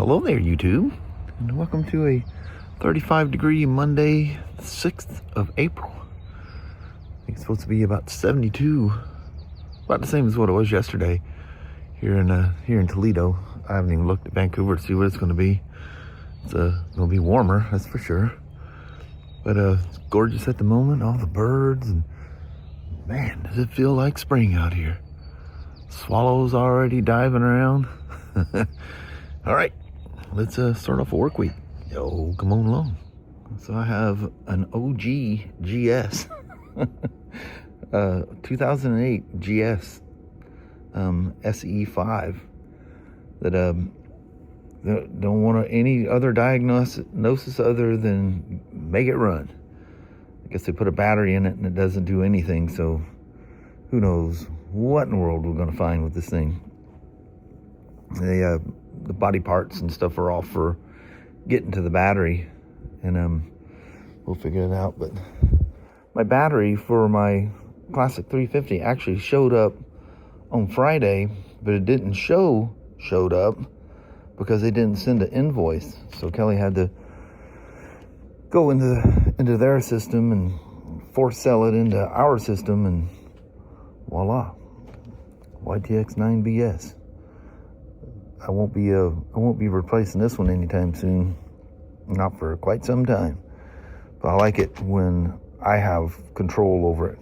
Hello there, YouTube, and welcome to a 35-degree Monday, 6th of April. I think it's supposed to be about 72, about the same as what it was yesterday here in Toledo. I haven't even looked at Vancouver to see what it's going to be. It's going to be warmer, that's for sure. But it's gorgeous at the moment. All the birds, and man, does it feel like spring out here. Swallows already diving around. All right, let's start off a work week. Yo, come on along. So I have an OG GS, 2008 GS SE5 that don't want any other diagnosis other than make it run. I guess they put a battery in it and it doesn't do anything, so who knows what in the world we're going to find with this thing. The body parts and stuff are all for getting to the battery, and we'll figure it out. But my battery for my Classic 350 actually showed up on Friday, but it didn't showed up because they didn't send an invoice. So Kelly had to go into their system and force sell it into our system, and voila, YTX9BS. I won't be replacing this one anytime soon, not for quite some time. But I like it when I have control over it.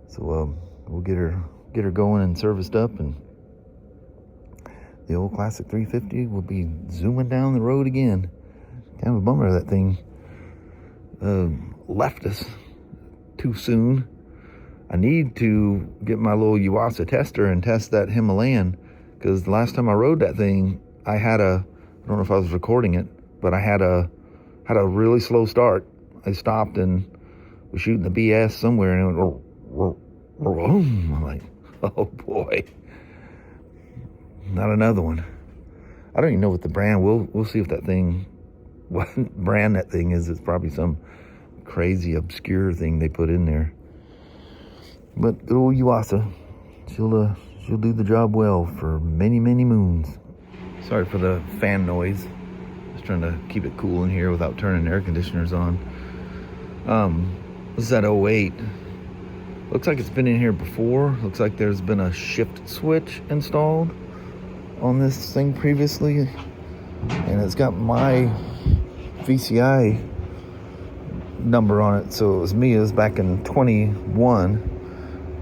So we'll get her going and serviced up, and the old Classic 350 will be zooming down the road again. Kind of a bummer that thing left us too soon. I need to get my little Yuasa tester and test that Himalayan, because the last time I rode that thing, I don't know if I was recording it, but I had a really slow start. I stopped and was shooting the BS somewhere, and it went, I'm like, oh boy, not another one. I don't even know what the brand. We'll see if that thing, what brand that thing is. It's probably some crazy obscure thing they put in there. But good old Yuasa, she'll do the job well for many, many moons. Sorry for the fan noise. Just trying to keep it cool in here without turning air conditioners on. This is that 08. Looks like it's been in here before. Looks like there's been a shift switch installed on this thing previously. And it's got my VCI number on it. So it was me. It was back in 21.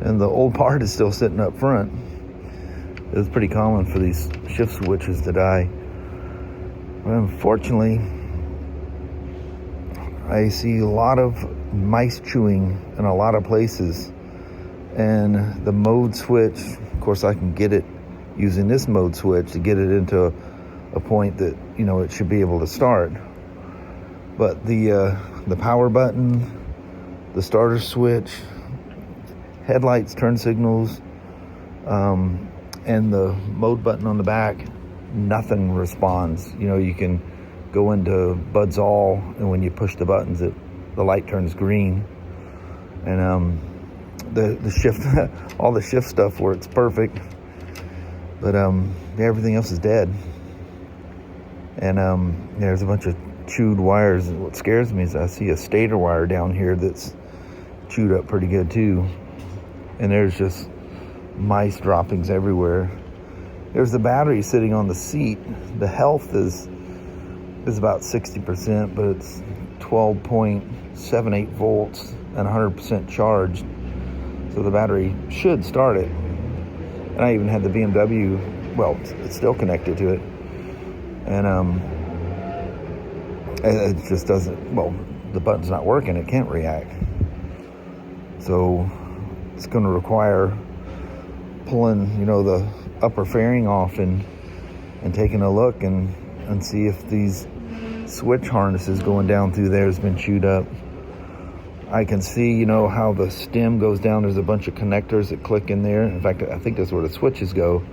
And the old part is still sitting up front. It's pretty common for these shift switches to die. But unfortunately, I see a lot of mice chewing in a lot of places. And the mode switch, of course, I can get it using this mode switch to get it into a point that, you know, it should be able to start. But the power button, the starter switch, headlights, turn signals, and the mode button on the back, nothing responds. You know, you can go into Buds All, and when you push the buttons, the light turns green. And the shift, all the shift stuff works perfect, but everything else is dead. And there's a bunch of chewed wires. What scares me is I see a stator wire down here that's chewed up pretty good too. And there's just mice droppings everywhere. There's the battery sitting on the seat. The health is about 60%, but it's 12.78 volts and 100% charged. So the battery should start it. And I even had the BMW, well, it's still connected to it. And it just doesn't, well, the button's not working, it can't react. So it's going to require pulling, you know, the upper fairing off and taking a look and see if these switch harnesses going down through there has been chewed up. I can see, you know, how the stem goes down. There's a bunch of connectors that click in there. In fact, I think that's where the switches go.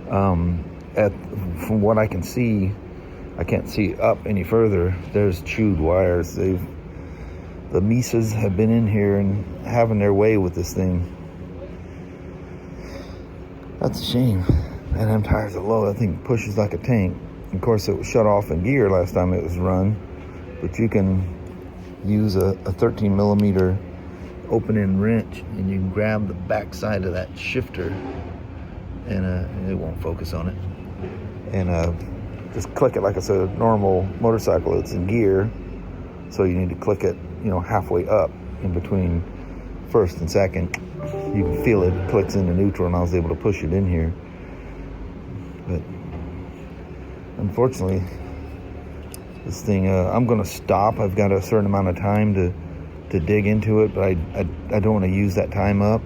From what I can see, I can't see up any further. There's chewed wires. The Mises have been in here and having their way with this thing. That's a shame. Man, them tires are low. That thing pushes like a tank. Of course, it was shut off in gear last time it was run, but you can use a 13 millimeter open-end wrench, and you can grab the back side of that shifter, and it won't focus on it, and just click it like it's a normal motorcycle. It's in gear, so you need to click it, halfway up in between first and second. You can feel it clicks into neutral, and I was able to push it in here. But unfortunately, this thing, I'm going to stop. I've got a certain amount of time to dig into it, but I don't want to use that time up,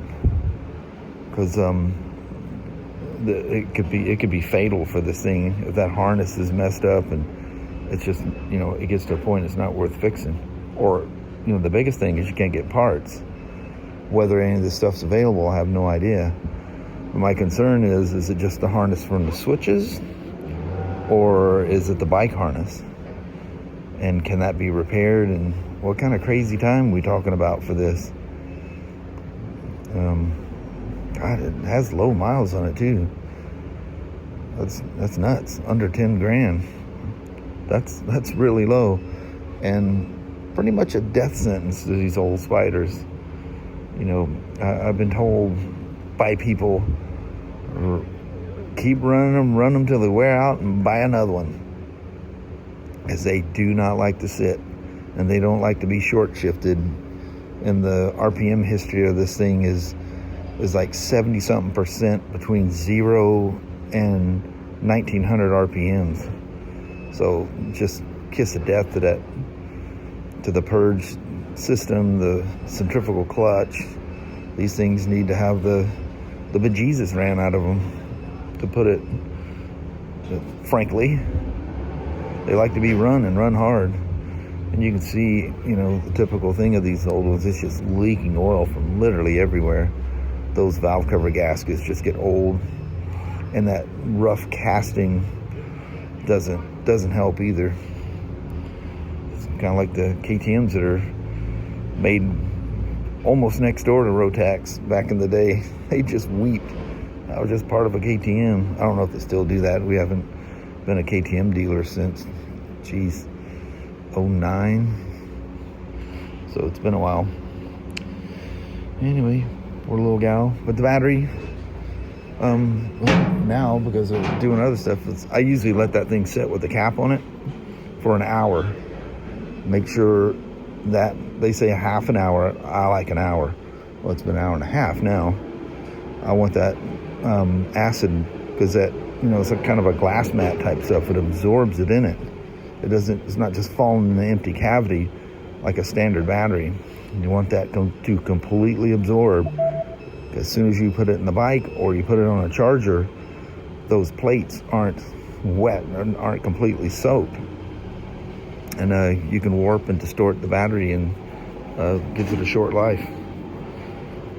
because it could be fatal for this thing if that harness is messed up, and it's just, it gets to a point it's not worth fixing. Or, the biggest thing is you can't get parts. Whether any of this stuff's available, I have no idea. My concern is it just the harness from the switches, or is it the bike harness? And can that be repaired? And what kind of crazy time are we talking about for this? God, it has low miles on it too. That's nuts. Under 10 grand. That's really low, and pretty much a death sentence to these old Spyders. I've been told by people, keep run them till they wear out and buy another one, as they do not like to sit, and they don't like to be short shifted. And the RPM history of this thing is like 70 something percent between 0 and 1900 RPMs. So just kiss of death to the purge system, the centrifugal clutch. These things need to have the bejesus ran out of them, to put it frankly. They like to be run and run hard. And you can see, the typical thing of these old ones, it's just leaking oil from literally everywhere. Those valve cover gaskets just get old, and that rough casting doesn't help either. It's kind of like the KTMs that are made almost next door to Rotax back in the day. They just weep. I was just part of a KTM. I don't know if they still do that. We haven't been a KTM dealer since, 09. So it's been a while. Anyway, poor little gal. But the battery, now, because of doing other stuff, I usually let that thing sit with the cap on it for an hour. Make sure that, they say a half an hour. I like an hour. Well, it's been an hour and a half now. I want that acid, because that, it's a kind of a glass mat type stuff. It absorbs it in it. It's not just falling in the empty cavity like a standard battery. You want that to completely absorb. As soon as you put it in the bike or you put it on a charger, those plates aren't wet and aren't completely soaked. And you can warp and distort the battery, and gives it a short life.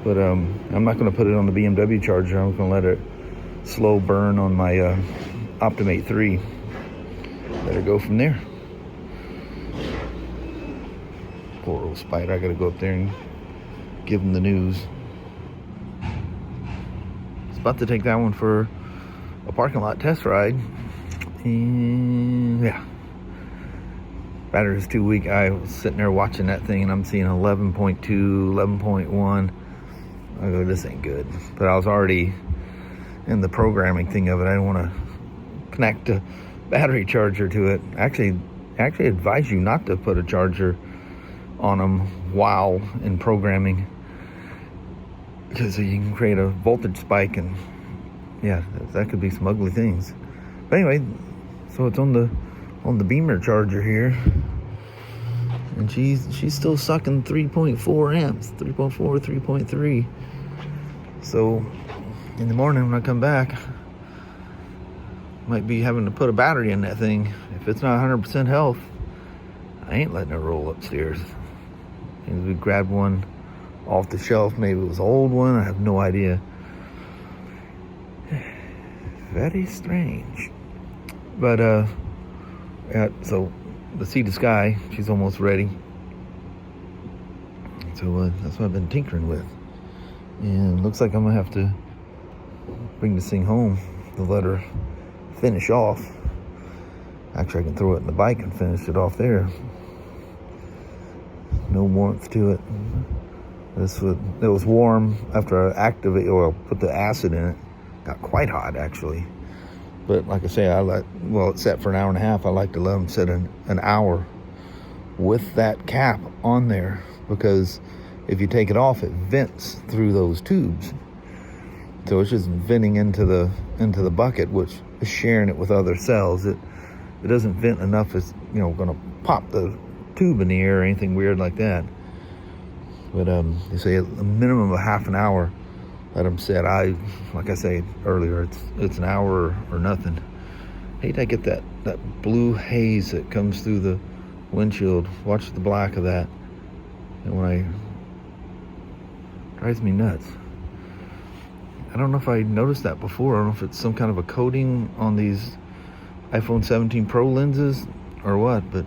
But I'm not going to put it on the BMW charger. I'm going to let it slow burn on my Optimate 3. Better go from there. Poor old Spider. I got to go up there and give him the news. It's about to take that one for a parking lot test ride. And yeah. Battery's too weak. I was sitting there watching that thing, and I'm seeing 11.2, 11.1. I go, this ain't good. But I was already in the programming thing of it. I didn't want to connect a battery charger to it. Actually advise you not to put a charger on them while in programming, because you can create a voltage spike, and yeah, that could be some ugly things. But anyway, so it's on the Beamer charger here, and she's still sucking 3.4 amps, 3.4, 3.3. So in the morning when I come back, might be having to put a battery in that thing. If it's not 100% health, I ain't letting it roll upstairs. And we grabbed one off the shelf. Maybe it was an old one. I have no idea. Very strange. But yeah, so the Sea to Sky, she's almost ready. So that's what I've been tinkering with. And looks like I'm gonna have to bring this thing home to let her finish off. Actually, I can throw it in the bike and finish it off there. No warmth to it. It was warm after I put the acid in it. Got quite hot, actually. But like I say, it's set for an hour and a half. I like to let them sit an hour with that cap on there, because if you take it off, it vents through those tubes. So it's just venting into the bucket, which is sharing it with other cells. It doesn't vent enough, it's going to pop the tube in the air or anything weird like that. But you say a minimum of half an hour, let them sit. Like I said earlier, it's an hour or nothing. Hate I get that blue haze that comes through the windshield. Watch the black of that, and drives me nuts. I don't know if I noticed that before. I don't know if it's some kind of a coating on these iPhone 17 Pro lenses or what, but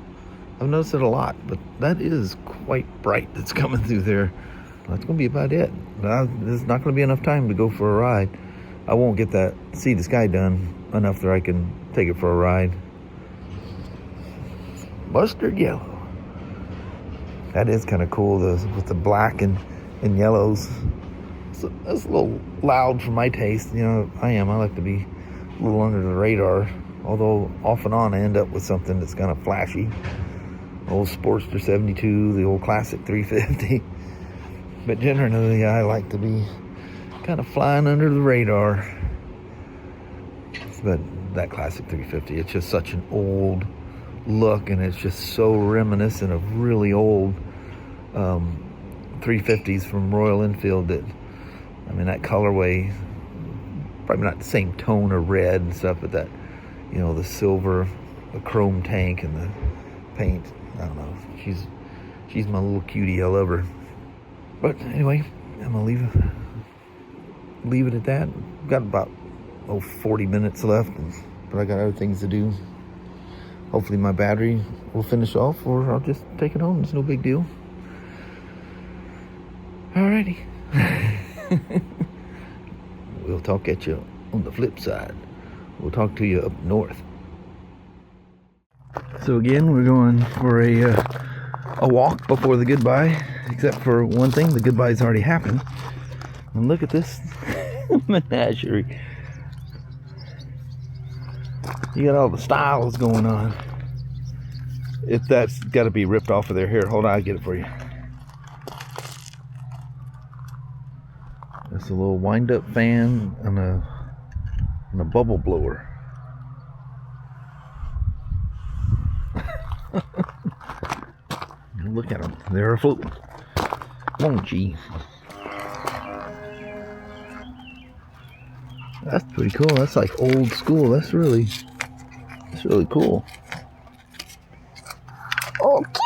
I've noticed it a lot. But that is quite bright that's coming through there. That's going to be about it. There's not going to be enough time to go for a ride. I won't get that See the Sky done enough that I can take it for a ride. Mustard yellow. That is kind of cool, with the black and yellows. So that's a little loud for my taste. I like to be a little under the radar. Although off and on I end up with something that's kind of flashy. Old Sportster 72, the old Classic 350. But generally I like to be kind of flying under the radar. But that Classic 350, it's just such an old look, and it's just so reminiscent of really old 350s from Royal Enfield. That colorway, probably not the same tone of red and stuff, but that, the silver, the chrome tank and the paint. I don't know. She's my little cutie. I love her. But anyway, I'm gonna leave it at that. Got about 40 minutes left, but I got other things to do. Hopefully my battery will finish off, or I'll just take it home. It's no big deal. Alrighty. We'll talk at you on the flip side. We'll talk to you up north. So again, we're going for a walk before the goodbye, except for one thing. The goodbye's already happened. And look at this menagerie. You got all the styles going on. If that's got to be ripped off of there. Here, hold on, I'll get it for you. That's a little wind-up fan and a bubble blower. Look at them, they're afloat. Won't you? That's pretty cool. That's like old school. That's really cool. Okay.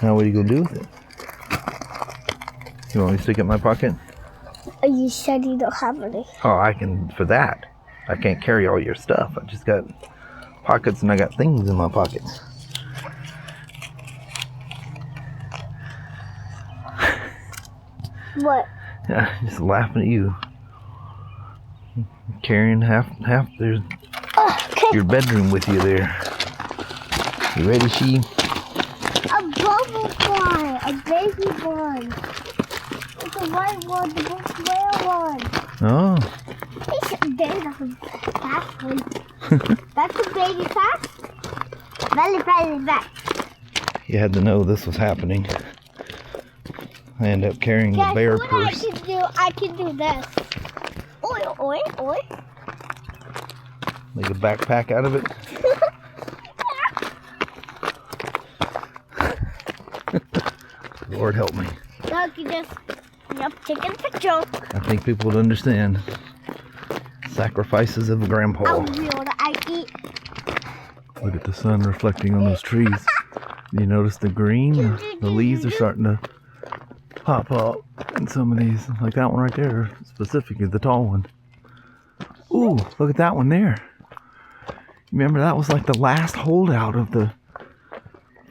Now what are you gonna do with it? You want me to stick it in my pocket? You said you don't have any. Oh, I can, for that. I can't carry all your stuff. I just got pockets and I got things in my pockets. What? Yeah, just laughing at you. Carrying half there's your bedroom with you there. You ready, She? A bubble fly, a baby one. It's a white one, the big whale one. Oh. There's a fast one. That's a baby fast. Very fast. You had to know this was happening. I end up carrying the bear purse. I can do this. Oi, oi, oi. Make a backpack out of it. Lord help me. Look, you just taking a picture. I think people would understand. Sacrifices of Grandpa. I eat. Look at the sun reflecting on those trees. You notice the green? The leaves are starting to pop up in some of these. Like that one right there, specifically the tall one. Ooh, look at that one there. Remember, that was like the last holdout of the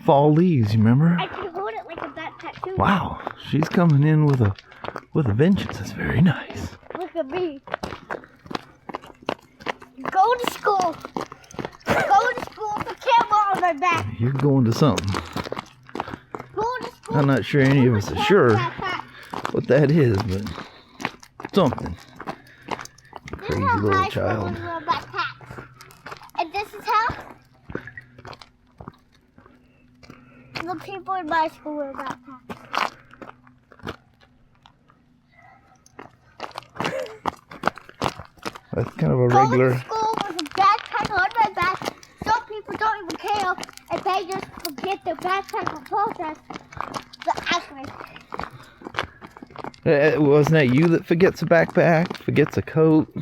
fall leaves, you remember? I can hold it like that backpack too. Wow, she's coming in with a vengeance. That's very nice. Look at me. Go to school. Go to school with a camera on my back. You're going to something. Go to school. I'm not sure any of us are sure Backpack. what that is, but something. This Crazy is how little high child. schoolers wear backpacks. And this is how the people in my school wear backpacks. That's kind of a Going regular. to school with a backpack on my back. Some people don't even care, and they just forget their backpack will process the accuracy. Wasn't that you that forgets a backpack, forgets a coat?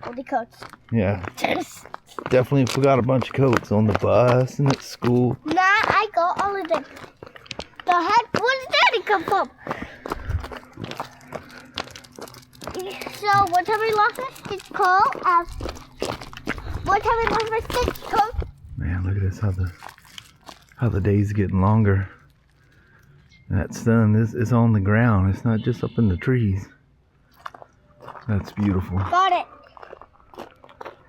Only coats. Yeah, Yes. definitely forgot a bunch of coats on the bus and at school. Nah, I got all of them. The heck, where did Daddy come from? So one time we lost our stitch coat. One time we lost our stitch coat. Man, look at this, how the day's getting longer. That sun is on the ground. It's not just up in the trees. That's beautiful. Got it.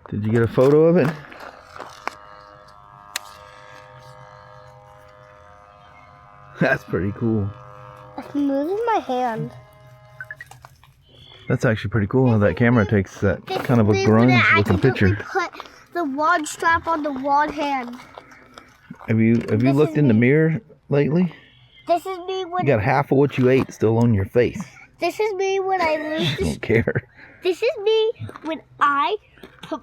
Did you get a photo of it? That's pretty cool. I'm moving my hand. That's actually pretty cool how that camera takes that This kind of a is me when I grunge looking accidentally picture. Put the wand strap on the wand hand. Have you This looked is in the me. mirror lately? This is me when You got half of what you ate still on your face. this is me when I lose You the don't care. This is me when I put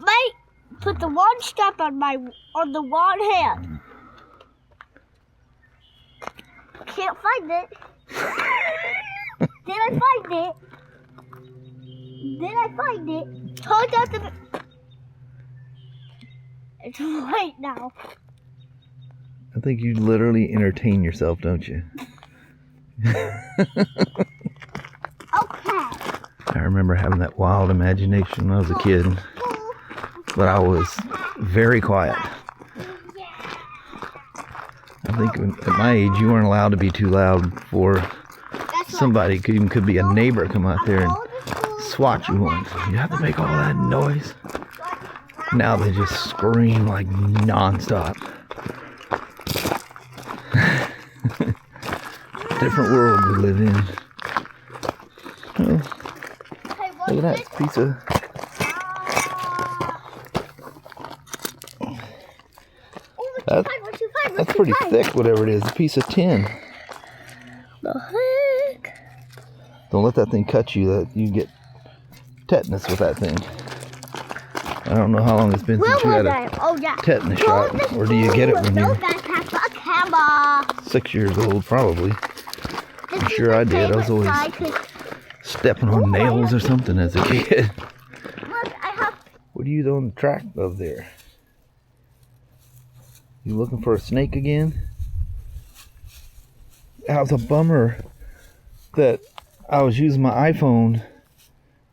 the wand strap on the wand hand. Can't find it. Did I find it? Did I find it? Turns out that it's right now. I think you literally entertain yourself, don't you? Okay. I remember having that wild imagination when I was a kid, but I was very quiet. I think at my age, you weren't allowed to be too loud for That's somebody. Could be a neighbor come out there and swat you once. You have to make all that noise. Now they just scream like nonstop. Different world we live in. Well, look at that piece of. That's pretty thick, whatever it is. A piece of tin. The heck? Don't let that thing cut you. That you get tetanus with that thing. I don't know how long it's been Where since you had was a I? Oh yeah. tetanus shot, or do you get it when no you're backpack, but a camera. 6 years old? Probably. I'm sure I did. I was always stepping on nails or something as a kid. Look, I have. What are you on the track of there? You looking for a snake again? That was a bummer that I was using my iPhone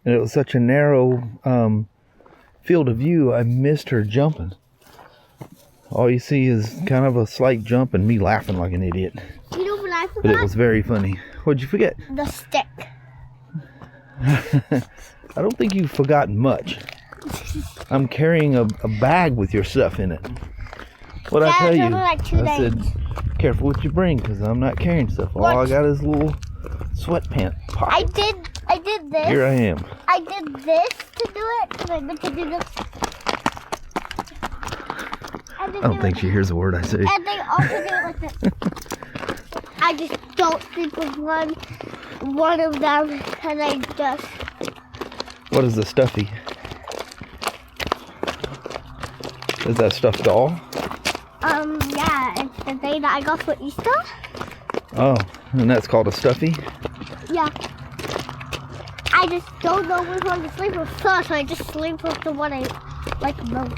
and it was such a narrow field of view, I missed her jumping. All you see is kind of a slight jump and me laughing like an idiot. You know what I forgot? But it was very funny. What'd you forget? The stick. I don't think you've forgotten much. I'm carrying a bag with your stuff in it. What'd I Yeah, tell it's you? only like 2 I said, days. careful what you bring, because I'm not carrying stuff. All I What? got is a little sweatpant pocket. I did this. Here I am. I did this to do it because I meant to do this. I don't think she hears a word I say. And they also do it like this. I just don't sleep with one of them, and I just. What is the stuffy? Is that stuffed doll? Yeah, it's the thing that I got for Easter. Oh, and that's called a stuffy? Yeah. I just don't know which one to sleep with first, so I just sleep with the one I like most.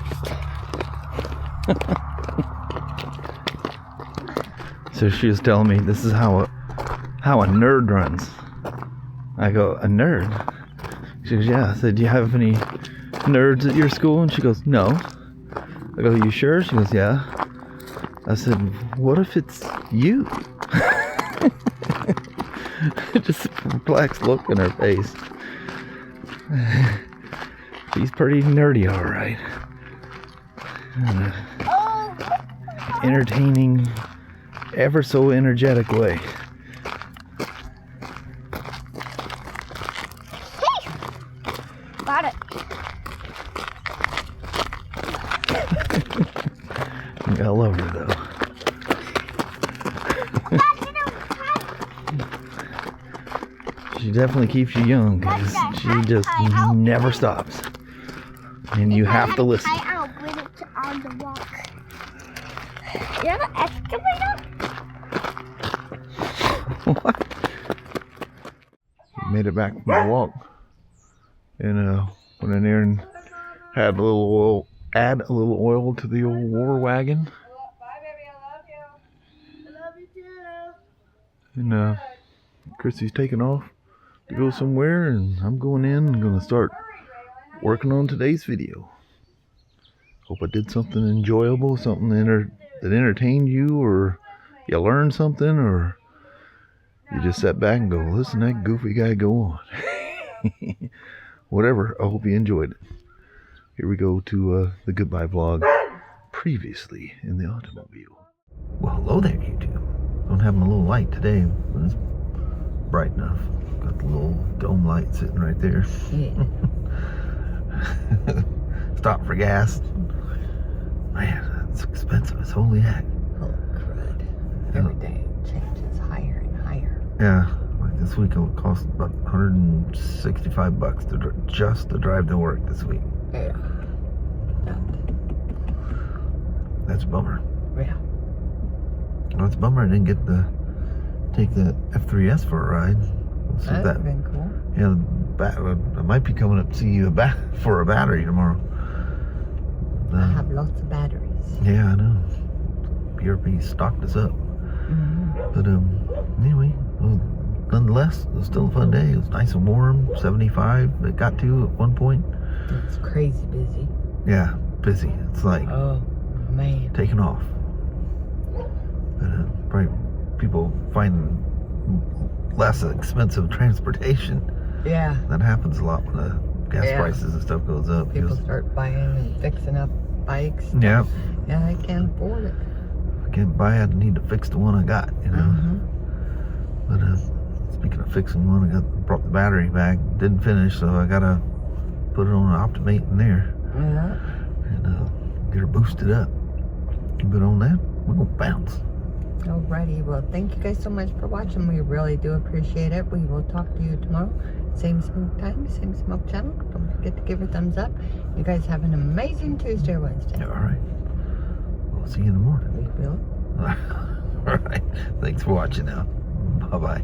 So she was telling me this is how a nerd runs. I go, a nerd? She goes, yeah. I said, do you have any nerds at your school? And she goes, no. I go, you sure? She goes, yeah. I said, what if it's you? Just a perplexed look in her face. She's pretty nerdy, all right. Entertaining, ever so energetic way. Got it. I love her though. She definitely keeps you young because she just never stops. And you have to listen. I'll bring it on the walk. You have an excavator? What? Made it back from the walk. And went in there and had a little oil, add a little oil to the old war wagon. Bye, baby. I love you. I love you too. And Chrissy's taking off to go somewhere, and I'm going in and going to start working on today's video. Hope I did something enjoyable, something that entertained you, or you learned something, or you just sat back and go, listen to that goofy guy go on. Whatever, I hope you enjoyed it. Here we go to the goodbye vlog, previously in the automobile. Well, hello there, YouTube. Don't have my little light today, but it's bright enough. Got the little dome light sitting right there. Yeah. Stop for gas. Man, that's expensive as holy heck. Oh, crud. Every day it changes higher and higher. Yeah, like this week it'll cost about $165 just to drive to work this week. Yeah. That's a bummer. Yeah. Well, it's a bummer I didn't get to take the F3S for a ride. We'll see That would have been cool. Yeah, I might be coming up to see you for a battery tomorrow. I have lots of batteries. Yeah, I know. PRP stocked us up. Mm-hmm. But anyway, well, nonetheless, it was still a fun day. It was nice and warm, 75. It got to at one point. It's crazy busy. Yeah, busy. It's like Oh, man. taking off. But probably people find less expensive transportation. Yeah. That happens a lot when the gas prices and stuff goes up. People start buying and fixing up bikes. Yeah. Yeah, I can't afford it. If I can't buy it, I need to fix the one I got, you know. But speaking of fixing one, I brought the battery back. Didn't finish, so I gotta put it on an Optimate in there Yeah. and get her boosted up. But on that, we're gonna bounce. Alrighty, well, thank you guys so much for watching. We really do appreciate it. We will talk to you tomorrow. Same Smoak time, same Smoak channel. Don't forget to give it a thumbs up. You guys have an amazing Tuesday or Wednesday. All right. We'll see you in the morning. We will. All right. Thanks for watching now. Bye-bye.